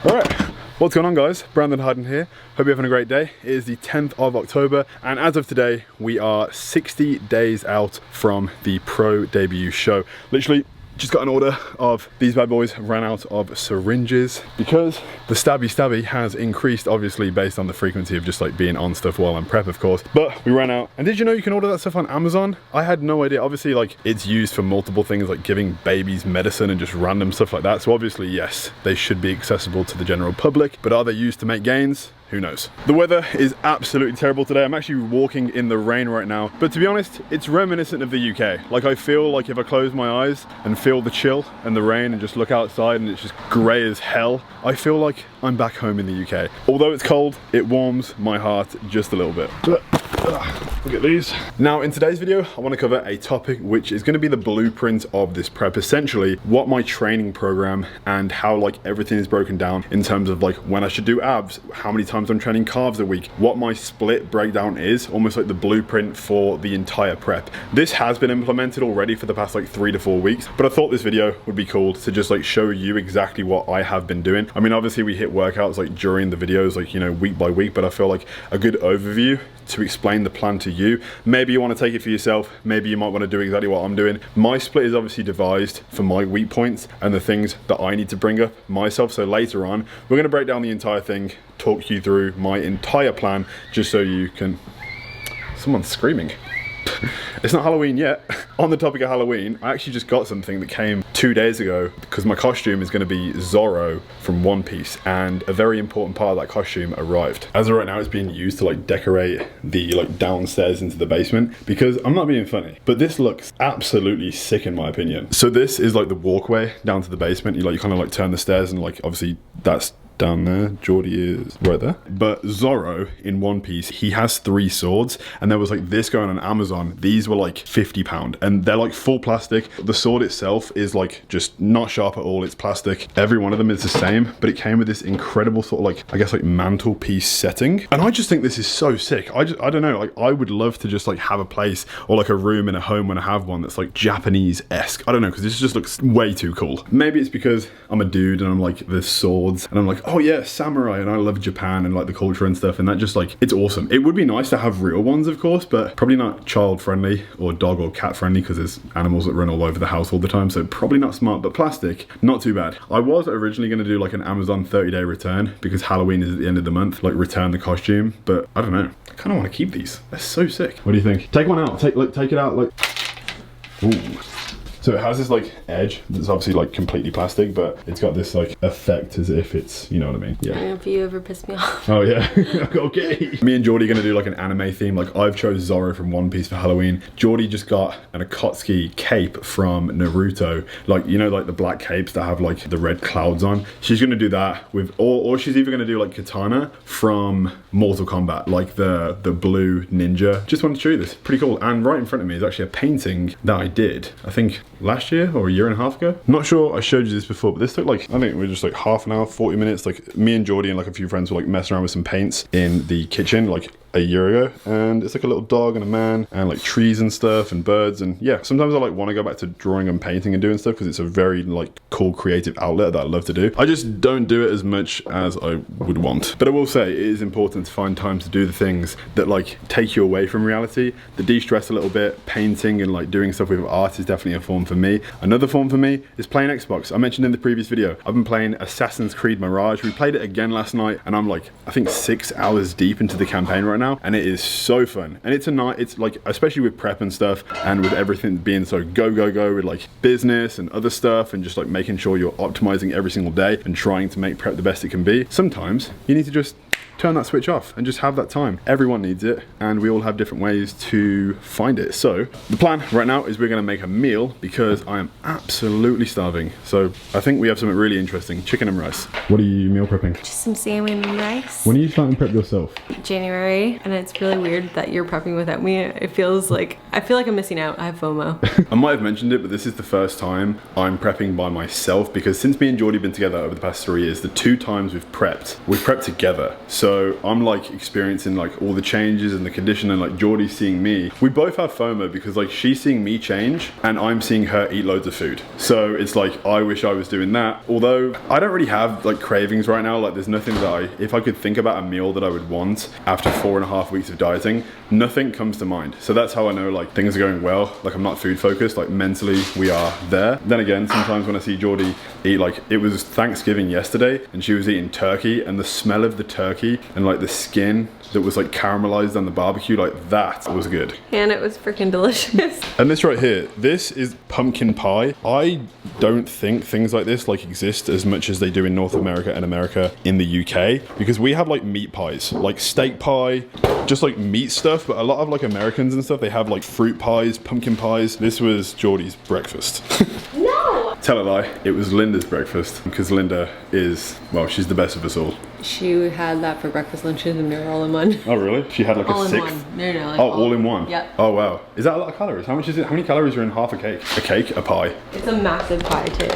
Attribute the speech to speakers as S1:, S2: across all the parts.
S1: Alright, what's going on guys? Brandon Harden here. Hope you're having a great day. It is the 10th of October and as of today we are 60 days out from the pro debut show. Literally just got an order of these bad boys, ran out of syringes because the stabby has increased, obviously based on the frequency of just like being on stuff while I'm prep, of course, but we ran out. And did you know you can order that stuff on Amazon? I had no idea. Obviously like it's used for multiple things like giving babies medicine and just random stuff like that, so obviously yes, they should be accessible to the general public, but are they used to make gains? Who knows? The weather is absolutely terrible today. I'm actually walking in the rain right now, but to be honest, it's reminiscent of the UK. Like I feel like if I close my eyes and feel the chill and the rain and just look outside and it's just grey as hell, I feel like I'm back home in the UK. Although it's cold, it warms my heart just a little bit. Look at these. Now in today's video, I want to cover a topic which is going to be the blueprint of this prep. Essentially, what my training program and how like everything is broken down in terms of like when I should do abs, how many times I'm training calves a week, what my split breakdown is, almost like the blueprint for the entire prep. This has been implemented already for the past like 3 to 4 weeks, but I thought this video would be cool to just like show you exactly what I have been doing. I mean, obviously we hit workouts like during the videos, like, you know, week by week, but I feel like a good overview to explain the plan to you. Maybe you want to take it for yourself, maybe you might want to do exactly what I'm doing. My split is obviously devised for my weak points and the things that I need to bring up myself, so later on we're going to break down the entire thing, talk you through my entire plan, just so you can... Someone's screaming. It's not Halloween yet. On the topic of Halloween, I actually just got something that came 2 days ago because my costume is going to be Zorro from One Piece, and a very important part of that costume arrived. As of right now, it's being used to like decorate the like downstairs into the basement, because I'm not being funny, but this looks absolutely sick in my opinion. So this is like the walkway down to the basement. You kind of like turn the stairs and like obviously that's down there, Geordie is right there. But Zorro in One Piece, he has 3 swords, and there was like this going on Amazon. These were like £50 and they're like full plastic. The sword itself is like just not sharp at all, it's plastic. Every one of them is the same, but it came with this incredible sort of like, I guess like mantelpiece setting. And I just think this is so sick. I don't know, like I would love to just like have a place or like a room in a home when I have one that's like Japanese-esque. I don't know, because this just looks way too cool. Maybe it's because I'm a dude and I'm like the swords and I'm like, oh yeah, samurai, and I love Japan and like the culture and stuff, and that just like, it's awesome. It would be nice to have real ones, of course, but probably not child friendly or dog or cat friendly, because there's animals that run all over the house all the time, so probably not smart. But plastic, not too bad. I was originally going to do like an Amazon 30-day return because Halloween is at the end of the month, like return the costume, but I don't know, I kind of want to keep these. They're so sick. What do you think? Take one out, take it out, like, ooh. So it has this like edge that's obviously like completely plastic, but it's got this like effect as if it's, you know what I mean? Yeah.
S2: If you ever piss me off.
S1: Oh yeah, okay. Me and Geordie are gonna do like an anime theme. Like I've chose Zorro from One Piece for Halloween. Geordie just got an Akatsuki cape from Naruto. Like, you know, like the black capes that have like the red clouds on. She's gonna do that with, or she's either gonna do like Katana from Mortal Kombat, like the blue ninja. Just wanted to show you this, pretty cool. And right in front of me is actually a painting that I did, I think last year or a year and a half ago. Not sure I showed you this before, but this took like, I think we were just like half an hour, 40 minutes. Like me and Geordie and like a few friends were like messing around with some paints in the kitchen like a year ago, and it's like a little dog and a man and like trees and stuff and birds. And yeah, sometimes I like want to go back to drawing and painting and doing stuff because it's a very like cool creative outlet that I love to do. I just don't do it as much as I would want, but I will say it is important to find time to do the things that like take you away from reality, that de-stress a little bit. Painting and like doing stuff with art is definitely a form for me. Another form for me is playing Xbox. I mentioned in the previous video, I've been playing Assassin's Creed Mirage. We played it again last night and I'm like, I think 6 hours deep into the campaign right now, and it is so fun. And it's a night, it's like, especially with prep and stuff and with everything being so go with like business and other stuff and just like making sure you're optimizing every single day and trying to make prep the best it can be. Sometimes you need to just turn that switch off and just have that time. Everyone needs it and we all have different ways to find it. So the plan right now is we're gonna make a meal because I am absolutely starving. So I think we have something really interesting, chicken and rice. What are you meal prepping?
S2: Just some salmon and rice.
S1: When are you starting to prep yourself?
S2: January, and it's really weird that you're prepping without me. It feels like, I feel like I'm missing out. I have FOMO.
S1: I might have mentioned it, but this is the first time I'm prepping by myself, because since me and Geordie have been together over the past 3 years, the 2 times we've prepped together. So So I'm like experiencing like all the changes and the condition, and like Geordie's seeing me. We both have FOMO because like she's seeing me change and I'm seeing her eat loads of food. So it's like, I wish I was doing that. Although I don't really have like cravings right now. Like there's nothing that if I could think about a meal that I would want after 4.5 weeks of dieting, nothing comes to mind. So that's how I know like things are going well. Like I'm not food focused, like mentally we are there. Then again, sometimes when I see Geordie eat, like it was Thanksgiving yesterday and she was eating turkey, and the smell of the turkey and like the skin that was like caramelized on the barbecue, like that was good.
S2: And it was freaking delicious.
S1: And this right here, this is pumpkin pie. I don't think things like this like exist as much as they do in North America and America in the UK, because we have like meat pies, like steak pie, just like meat stuff. But a lot of like Americans and stuff, they have like fruit pies, pumpkin pies. This was Geordie's breakfast.
S2: No!
S1: Tell a lie, it was Linda's breakfast, because Linda is, well, she's the best of us all.
S2: She had that for breakfast, lunches, and dinner all in one.
S1: Oh really? She had like
S2: all
S1: a
S2: in
S1: sixth?
S2: one. No, like
S1: all in one?
S2: Yep.
S1: Oh wow. Is that a lot of calories? How much is it? How many calories are in half a cake? A cake? A pie?
S2: It's a massive pie too.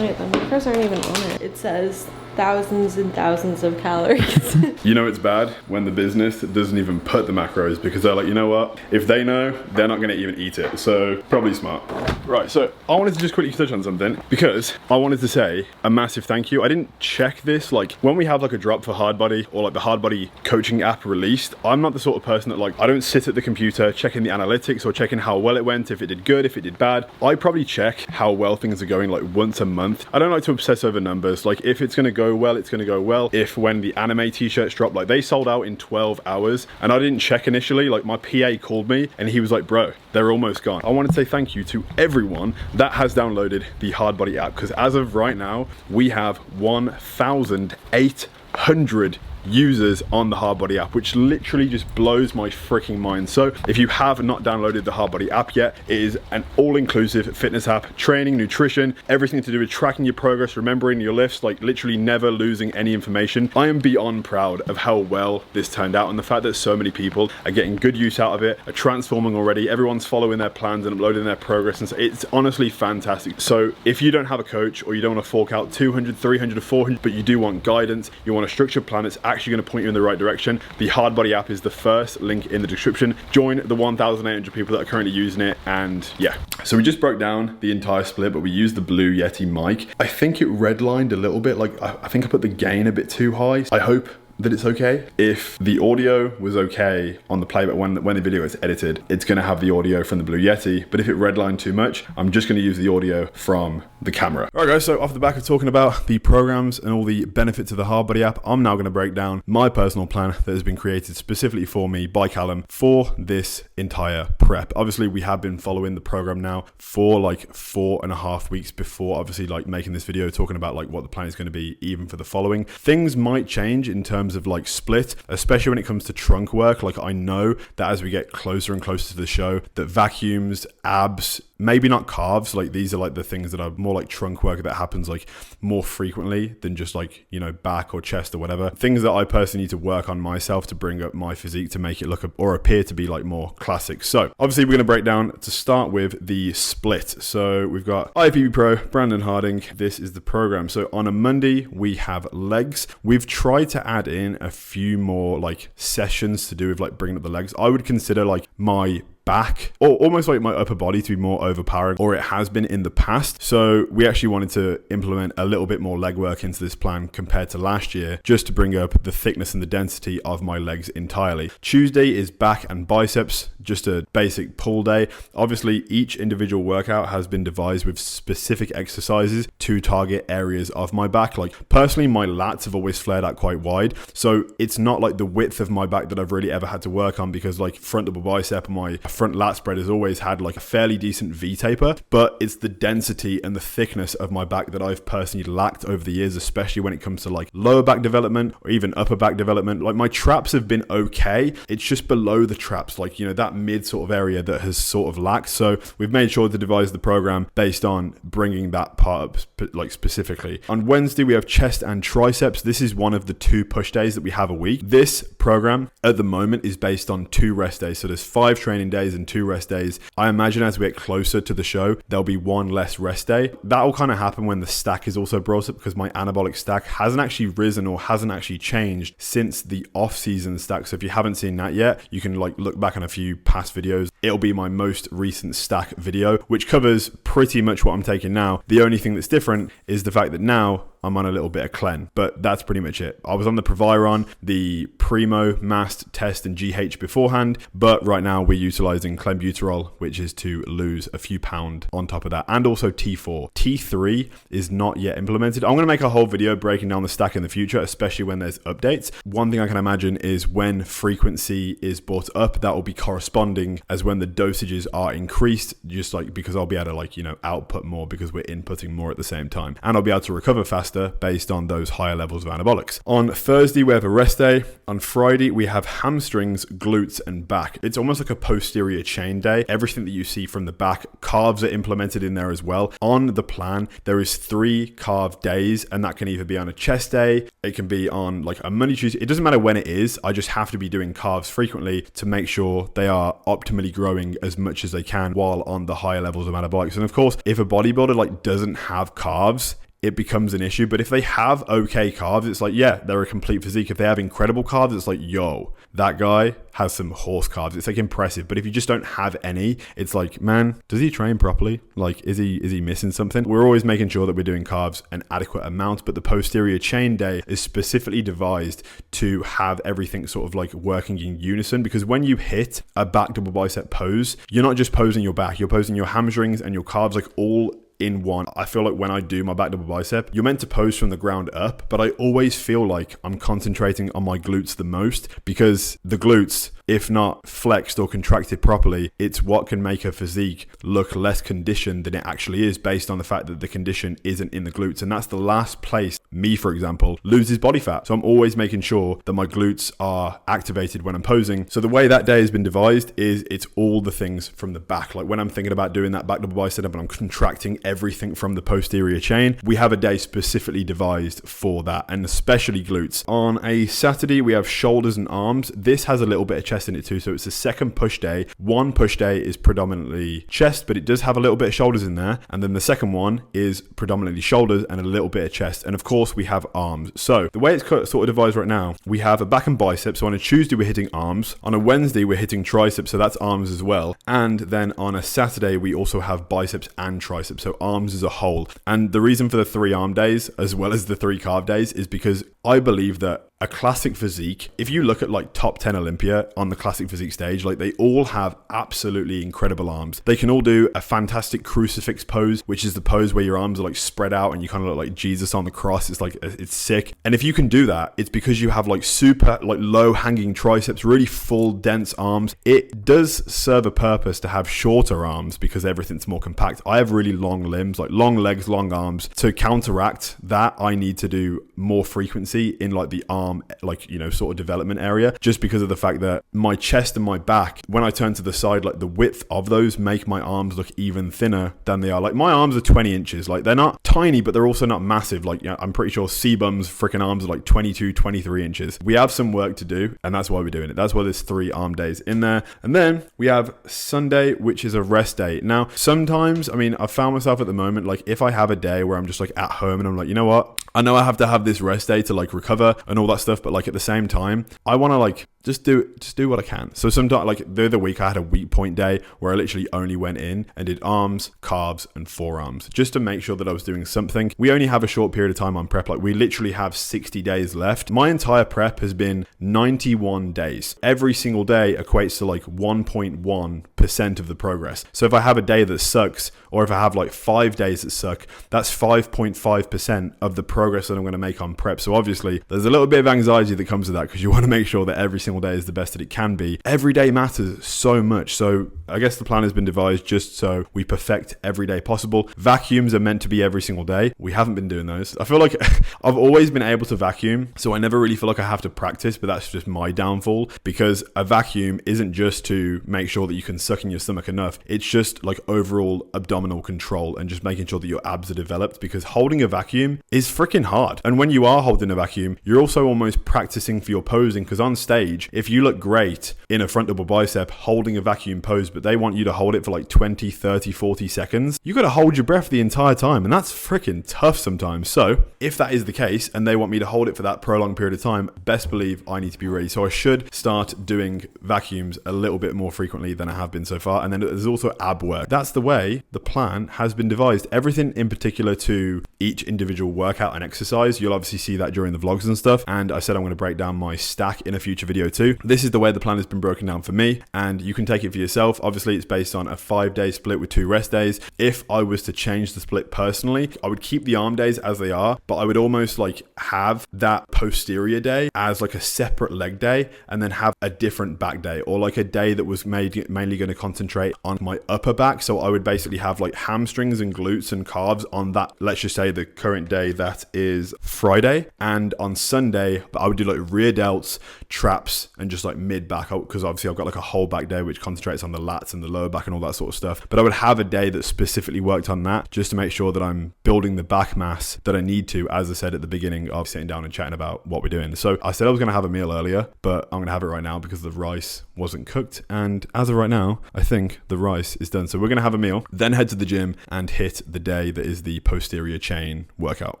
S2: Wait, the macros aren't even on it. It says thousands and thousands of calories.
S1: You know it's bad when the business doesn't even put the macros, because they're like, you know what? If they know, they're not going to even eat it. So probably smart. Right, so I wanted to just quickly touch on something, because I wanted to say a massive thank you. I didn't check this, like when we have like a drop for Hardbody or like the Hardbody coaching app released, I'm not the sort of person that like, I don't sit at the computer checking the analytics or checking how well it went, if it did good, if it did bad. I probably check how well things are going like once a month. I don't like to obsess over numbers. Like if it's going to go well, it's going to go well. If when the anime t-shirts dropped, like they sold out in 12 hours and I didn't check initially, like my PA called me and he was like, bro, they're almost gone. I want to say thank you to everyone that has downloaded the Hardbody app, because as of right now, we have 1,800 users on the Hardbody app, which literally just blows my freaking mind. So if you have not downloaded the Hardbody app yet, it is an all-inclusive fitness app, training, nutrition, everything to do with tracking your progress, remembering your lifts, like literally never losing any information. I am beyond proud of how well this turned out, and the fact that so many people are getting good use out of it, are transforming already. Everyone's following their plans and uploading their progress, and so it's honestly fantastic. So if you don't have a coach, or you don't want to fork out 200, 300 or 400, but you do want guidance, you want a structured plan that's actually going to point you in the right direction, the Hardbody app is the first link in the description. Join the 1,800 people that are currently using it. And yeah, so we just broke down the entire split, but we used the Blue Yeti mic. I think it redlined a little bit. Like I think I put the gain a bit too high. I hope that it's okay. If the audio was okay on the playback when the video is edited, it's gonna have the audio from the Blue Yeti, but if it redlined too much, I'm just gonna use the audio from the camera. All right guys, so off the back of talking about the programs and all the benefits of the Hardbody app, I'm now gonna break down my personal plan that has been created specifically for me by Callum for this entire prep. Obviously, we have been following the program now for like 4.5 weeks before obviously like making this video, talking about like what the plan is gonna be even for the following. Things might change in terms of like split, especially when it comes to trunk work. Like I know that as we get closer and closer to the show, that vacuums, abs, maybe not calves, like these are like the things that are more like trunk work that happens like more frequently than just like, you know, back or chest or whatever. Things that I personally need to work on myself to bring up my physique to make it look or appear to be like more classic. So obviously we're going to break down to start with the split. So we've got IFBB Pro, Brandon Harding. This is the program. So on a Monday we have legs. We've tried to add in a few more like sessions to do with like bringing up the legs. I would consider like my back or almost like my upper body to be more overpowered, or it has been in the past. So we actually wanted to implement a little bit more leg work into this plan compared to last year, just to bring up the thickness and the density of my legs entirely. Tuesday is back and biceps, just a basic pull day. Obviously each individual workout has been devised with specific exercises to target areas of my back. Like personally, my lats have always flared out quite wide, so it's not like the width of my back that I've really ever had to work on, because like front double bicep and my front lat spread has always had like a fairly decent V taper, but it's the density and the thickness of my back that I've personally lacked over the years, especially when it comes to like lower back development or even upper back development. Like my traps have been okay, it's just below the traps, like, you know, that mid sort of area that has sort of lacked. So we've made sure to devise the program based on bringing that part up like specifically. On Wednesday we have chest and triceps. This is one of the 2 push days that we have a week. This program at the moment is based on 2 rest days, so there's 5 training days days and 2 rest days. I imagine as we get closer to the show, there'll be 1 less rest day. That will kind of happen when the stack is also brought up, because my anabolic stack hasn't actually risen or hasn't actually changed since the off-season stack. So if you haven't seen that yet, you can like look back on a few past videos. It'll be my most recent stack video, which covers pretty much what I'm taking now. The only thing that's different is the fact that now I'm on a little bit of Clen, but that's pretty much it. I was on the Proviron, the Primo, Mast, Test, and GH beforehand, but right now we're utilizing clenbuterol, which is to lose a few pound on top of that, and also T4. T3 is not yet implemented. I'm going to make a whole video breaking down the stack in the future, especially when there's updates. One thing I can imagine is when frequency is brought up, that will be corresponding as when the dosages are increased, just like because I'll be able to like, you know, output more because we're inputting more at the same time, and I'll be able to recover faster based on those higher levels of anabolics. On Thursday, we have a rest day. On Friday, we have hamstrings, glutes, and back. It's almost like a posterior chain day. Everything that you see from the back, calves are implemented in there as well. On the plan, there is 3 calf days, and that can either be on a chest day, it can be on like a Monday, Tuesday. It doesn't matter when it is. I just have to be doing calves frequently to make sure they are optimally growing as much as they can while on the higher levels of anabolics. And of course, if a bodybuilder like doesn't have calves, it becomes an issue. But if they have okay calves, it's like, yeah, they're a complete physique. If they have incredible calves, it's like, yo, that guy has some horse calves. It's like impressive. But if you just don't have any, it's like, man, does he train properly? Like, is he missing something? We're always making sure that we're doing calves an adequate amount, but the posterior chain day is specifically devised to have everything sort of like working in unison, because when you hit a back double bicep pose, you're not just posing your back, you're posing your hamstrings and your calves like all in one. I feel like when I do my back double bicep, you're meant to pose from the ground up, but I always feel like I'm concentrating on my glutes the most, because the glutes, if not flexed or contracted properly, it's what can make a physique look less conditioned than it actually is, based on the fact that the condition isn't in the glutes. And that's the last place me, for example, loses body fat. So I'm always making sure that my glutes are activated when I'm posing. So the way that day has been devised is it's all the things from the back. Like when I'm thinking about doing that back double bicep and I'm contracting everything from the posterior chain, we have a day specifically devised for that, and especially glutes. On a Saturday, we have shoulders and arms. This has a little bit of chest in it too, so it's a second push day. One push day is predominantly chest, but it does have a little bit of shoulders in there, and then the second one is predominantly shoulders and a little bit of chest, and of course we have arms. So the way it's sort of devised right now, we have a back and biceps. So on a Tuesday we're hitting arms, on a Wednesday we're hitting triceps, so that's arms as well, and then on a Saturday we also have biceps and triceps, so arms as a whole. And the reason for the 3 arm days as well as the 3 calf days is because I believe that a classic physique, if you look at like top 10 Olympia on the classic physique stage, like they all have absolutely incredible arms. They can all do a fantastic crucifix pose, which is the pose where your arms are like spread out and you kind of look like Jesus on the cross. It's like, it's sick. And if you can do that, it's because you have like super like low hanging triceps, really full dense arms. It does serve a purpose to have shorter arms because everything's more compact. I have really long limbs, like long legs, long arms. To counteract that, I need to do more frequency in like the arm, like, you know, sort of development area, just because of the fact that my chest and my back, when I turn to the side, like the width of those make my arms look even thinner than they are. Like my arms are 20 inches, like they're not tiny, but they're also not massive. Like, you know, I'm pretty sure C-Bum's freaking arms are like 22, 23 inches. We have some work to do, and that's why we're doing it. That's why there's 3 arm days in there. And then we have Sunday, which is a rest day. Now, sometimes, I mean, I've found myself at the moment, like if I have a day where I'm just like at home and I'm like, you know what, I know I have to have this rest day to like recover and all that stuff, but like at the same time, I want to like just do what I can. So sometimes, like the other week, I had a weak point day where I literally only went in and did arms, calves, and forearms just to make sure that I was doing something. We only have a short period of time on prep. Like we literally have 60 days left. My entire prep has been 91 days. Every single day equates to like 1.1% of the progress. So if I have a day that sucks, or if I have like 5 days that suck, that's 5.5% of the progress that I'm going to make on prep. So obviously there's a little bit of anxiety that comes with that, because you want to make sure that every single day is the best that it can be. Every day matters so much. So I guess the plan has been devised just so we perfect every day possible. Vacuums are meant to be every single day. We haven't been doing those. I feel like I've always been able to vacuum, so I never really feel like I have to practice, but that's just my downfall, because a vacuum isn't just to make sure that you can suck in your stomach enough. It's just like overall abdominal control and just making sure that your abs are developed, because holding a vacuum is freaking hard. And when you are holding a vacuum, you're also almost practicing for your posing, because on stage stage, if you look great in a front double bicep holding a vacuum pose, but they want you to hold it for like 20, 30, 40 seconds, you got to hold your breath the entire time. And that's freaking tough sometimes. So if that is the case and they want me to hold it for that prolonged period of time, best believe I need to be ready. So I should start doing vacuums a little bit more frequently than I have been so far. And then there's also ab work. That's the way the plan has been devised. Everything in particular to each individual workout and exercise. You'll obviously see that during the vlogs and stuff. And I said I'm going to break down my stack in a future video too. This is the way the plan has been broken down for me, and you can take it for yourself. Obviously, it's based on a 5-day split with 2 rest days. If I was to change the split personally, I would keep the arm days as they are, but I would almost like have that posterior day as like a separate leg day, and then have a different back day, or like a day that was mainly going to concentrate on my upper back. So I would basically have like hamstrings and glutes and calves on that, let's just say the current day that is Friday, and on Sunday I would do like rear delts, traps, and just like mid back, because obviously I've got like a whole back day which concentrates on the lats and the lower back and all that sort of stuff. But I would have a day that specifically worked on that, just to make sure that I'm building the back mass that I need to, as I said at the beginning of sitting down and chatting about what we're doing. So I said I was going to have a meal earlier, but I'm going to have it right now because the rice wasn't cooked, and as of right now I think the rice is done. So we're going to have a meal, then head to the gym and hit the day that is the posterior chain workout.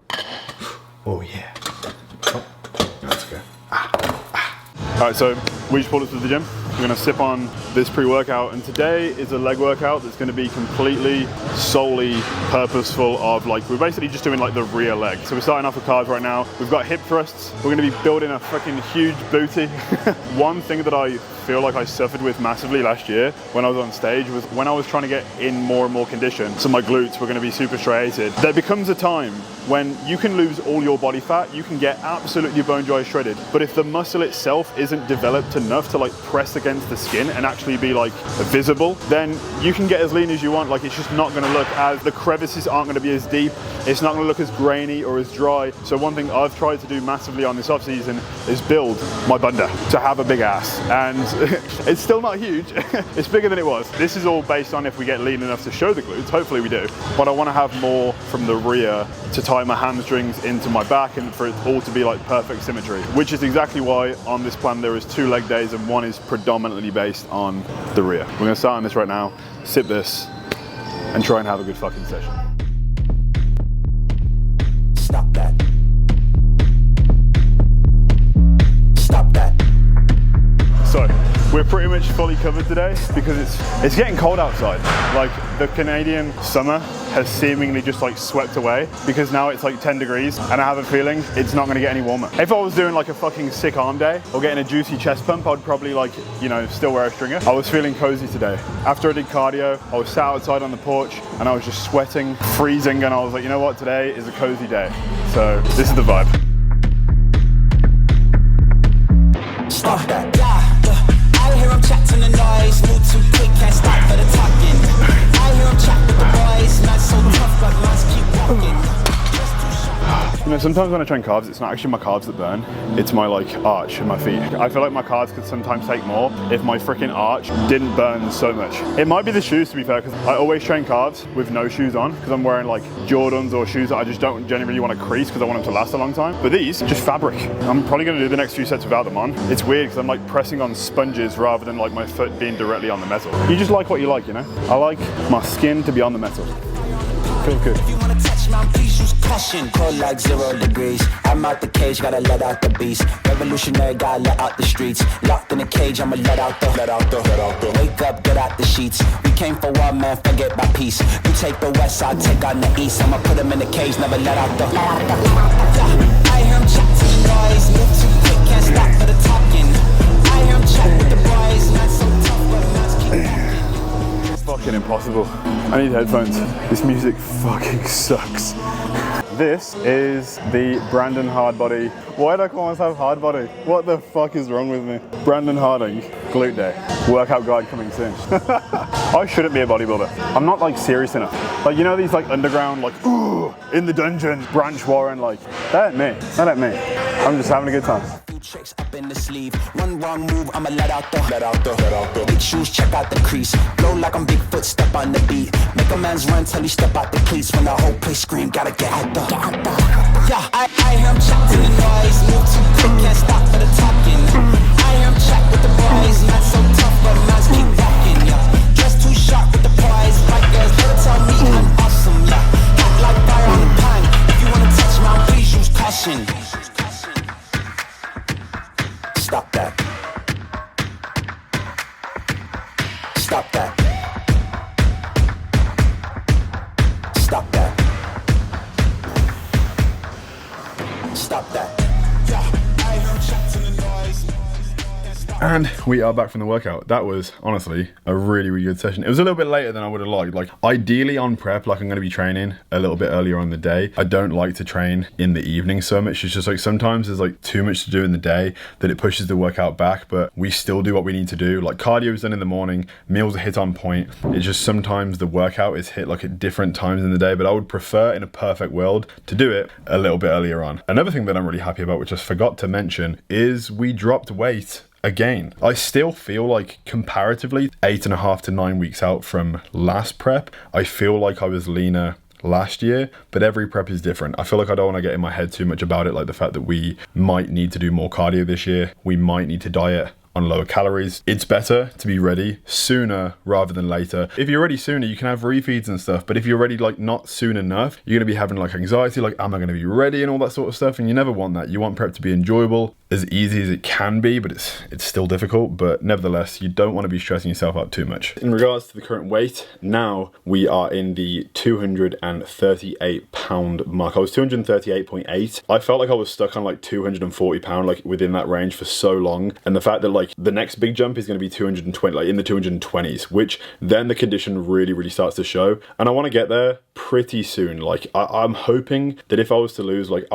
S1: Oh yeah. Oh, let's go. All right, so we just pulled up to the gym. We're gonna sip on this pre-workout, and today is a leg workout that's gonna be completely, solely purposeful of like, we're basically just doing like the rear leg. So we're starting off with carbs right now. We've got hip thrusts. We're gonna be building a freaking huge booty. One thing that I feel like I suffered with massively last year when I was on stage was when I was trying to get in more and more condition, so my glutes were gonna be super striated. There becomes a time when you can lose all your body fat, you can get absolutely bone dry shredded, but if the muscle itself isn't developed enough to like press against the skin and actually be like visible, then you can get as lean as you want. Like, it's just not going to look as, the crevices aren't going to be as deep, it's not going to look as grainy or as dry. So one thing I've tried to do massively on this off season is build my bunda to have a big ass, and it's still not huge. It's bigger than it was. This is all based on if we get lean enough to show the glutes. Hopefully we do, but I want to have more from the rear to tie my hamstrings into my back and for it all to be like perfect symmetry, which is exactly why on this plan there is 2 leg days and one is predominantly based on the rear. We're gonna start on this right now, sip this, and try and have a good fucking session. Stop that. Stop that. So, we're pretty much fully covered today because it's getting cold outside. Like, the Canadian summer has seemingly just like swept away because now it's like 10 degrees and I have a feeling it's not gonna get any warmer. If I was doing like a fucking sick arm day or getting a juicy chest pump, I'd probably like, you know, still wear a stringer. I was feeling cozy today. After I did cardio, I was sat outside on the porch and I was just sweating, freezing, and I was like, you know what, today is a cozy day. So this is the vibe. Stop that. I hear him chatting the noise, move too quick, can't stop for the talking. I hear him chat with the boys, not so tough, but let's keep walking. You know, sometimes when I train calves, it's not actually my calves that burn, it's my like arch and my feet. I feel like my calves could sometimes take more if my freaking arch didn't burn so much. It might be the shoes, to be fair, because I always train calves with no shoes on because I'm wearing like Jordans or shoes that I just don't generally want to crease because I want them to last a long time. But these, just fabric. I'm probably going to do the next few sets without them on. It's weird because I'm like pressing on sponges rather than like my foot being directly on the metal. You just like what you like, you know? I like my skin to be on the metal. Feels good. If you want to touch my please use caution. Cold like 0 degrees. I'm out the cage, gotta let out the beast. Revolutionary, gotta let out the streets. Locked in a cage, I'ma let out the. Wake up, get out the sheets. We came for one man, forget my peace. You take the west, I'll take on the east. I'ma put him in the cage, never let out the. I hear him chat to the noise. Move too quick, can't stop for the talking. I hear him chat with the boys. Not so tough, but let's keep. It's fucking impossible. I need headphones. This music fucking sucks. This is the Brandon Hardbody. Why do I call myself Hardbody? What the fuck is wrong with me? Brandon Harding, glute day. Workout guide coming soon. I shouldn't be a bodybuilder. I'm not like serious enough. Like, you know these like underground, like, ooh, in the dungeon, Branch Warren, like, that ain't me. That ain't me. I'm just having a good time. Tricks up in the sleeve. One wrong move, I'ma let out the. Big shoes, check out the crease. Blow like I'm Bigfoot, step on the beat. Make a man's run till he step out the cleats. When the whole place scream, gotta get out the. Yeah, I hear him chat to the noise. Move too quick, can't stop for the talking. I hear him chat
S3: Stop that. Stop that. Stop that. Stop that.
S1: And we are back from the workout. That was honestly a really, really good session. It was a little bit later than I would have liked. Like ideally on prep, like I'm going to be training a little bit earlier on the day. I don't like to train in the evening so much. It's just like sometimes there's like too much to do in the day that it pushes the workout back, but we still do what we need to do. Like cardio is done in the morning, meals are hit on point. It's just sometimes the workout is hit like at different times in the day, but I would prefer in a perfect world to do it a little bit earlier on. Another thing that I'm really happy about, which I forgot to mention, is we dropped weight again. I still feel like comparatively 8.5 to 9 weeks out from last prep, I feel like I was leaner last year, but every prep is different. I feel like I don't want to get in my head too much about it, like the fact that we might need to do more cardio this year, we might need to diet on lower calories. It's better to be ready sooner rather than later. If you're ready sooner, you can have refeeds and stuff, but if you're ready like not soon enough, you're going to be having like anxiety, like am I going to be ready and all that sort of stuff, and you never want that. You want prep to be enjoyable, as easy as it can be, but it's still difficult, but nevertheless, you don't want to be stressing yourself out too much. In regards to the current weight, now we are in the 238 pound mark. I was 238.8. I felt like I was stuck on like 240 pound, like within that range for so long, and the fact that like the next big jump is going to be 220, like in the 220s, which then the condition really, really starts to show, and I want to get there pretty soon. Like I'm hoping that if I was to lose, like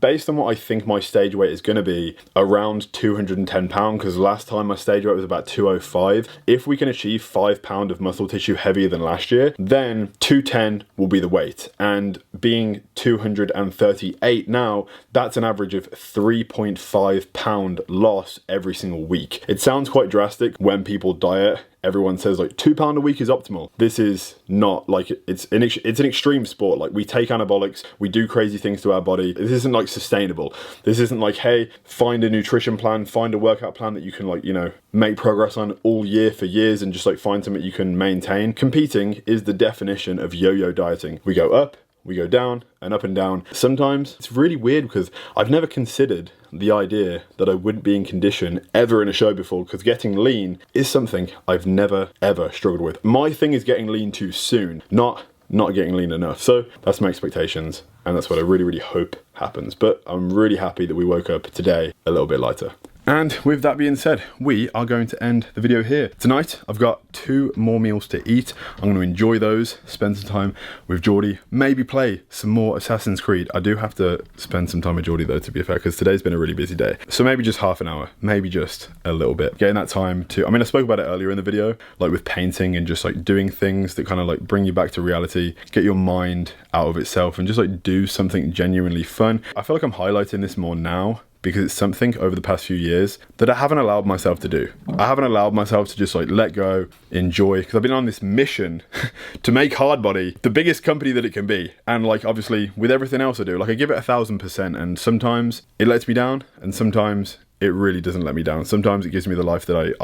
S1: based on what I think my stage weight is going to be, around 210 pound, because last time my stage weight was about 205. If we can achieve 5 pound of muscle tissue heavier than last year, then 210 will be the weight, and being 238 now, that's an average of 3.5 pound loss every single week. It sounds quite drastic when people diet. Everyone says like 2 pound a week is optimal. This is not, like, it's an extreme sport. Like we take anabolics, we do crazy things to our body. This isn't like sustainable. This isn't like, hey, find a nutrition plan, find a workout plan that you can like, you know, make progress on all year for years and just like find something you can maintain. Competing is the definition of yo-yo dieting. We go up, we go down and up and down. Sometimes it's really weird because I've never considered the idea that I wouldn't be in condition ever in a show before, because getting lean is something I've never ever struggled with. My thing is getting lean too soon, not getting lean enough. So that's my expectations, and that's what I really, really hope happens. But I'm really happy that we woke up today a little bit lighter. And with that being said, we are going to end the video here. Tonight, I've got 2 more meals to eat. I'm going to enjoy those, spend some time with Geordie, maybe play some more Assassin's Creed. I do have to spend some time with Geordie though, to be fair, because today's been a really busy day. So maybe just half an hour, maybe just a little bit. Getting that time to, I mean, I spoke about it earlier in the video, like with painting and just like doing things that kind of like bring you back to reality, get your mind out of itself and just like do something genuinely fun. I feel like I'm highlighting this more now, because it's something over the past few years that I haven't allowed myself to do. I haven't allowed myself to just like let go, enjoy, because I've been on this mission to make Hardbody the biggest company that it can be. And like, obviously with everything else I do, like I give it 1000%, and sometimes it lets me down and sometimes it really doesn't let me down. Sometimes it gives me the life that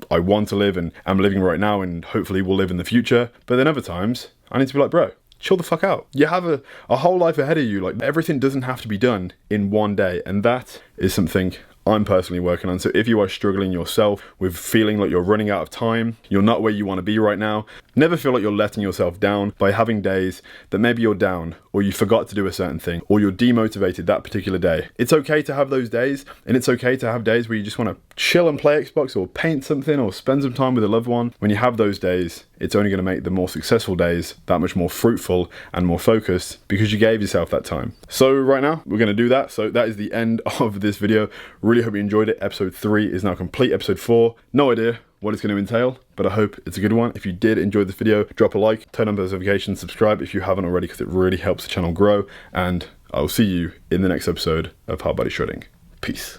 S1: I want to live and am living right now and hopefully will live in the future. But then other times I need to be like, bro, chill the fuck out. You have a whole life ahead of you. Like everything doesn't have to be done in one day. And that is something I'm personally working on. So if you are struggling yourself with feeling like you're running out of time, you're not where you want to be right now, never feel like you're letting yourself down by having days that maybe you're down, or you forgot to do a certain thing, or you're demotivated that particular day. It's okay to have those days, and it's okay to have days where you just want to chill and play Xbox or paint something or spend some time with a loved one. When you have those days, it's only going to make the more successful days that much more fruitful and more focused, because you gave yourself that time. So right now we're going to do that. So that is the end of this video. Really hope you enjoyed it. Episode 3 is now complete. Episode 4, no idea what it's going to entail, but I hope it's a good one. If you did enjoy this video, drop a like, turn on notifications, subscribe if you haven't already, because it really helps the channel grow, and I'll see you in the next episode of Hardbody Shredding. Peace.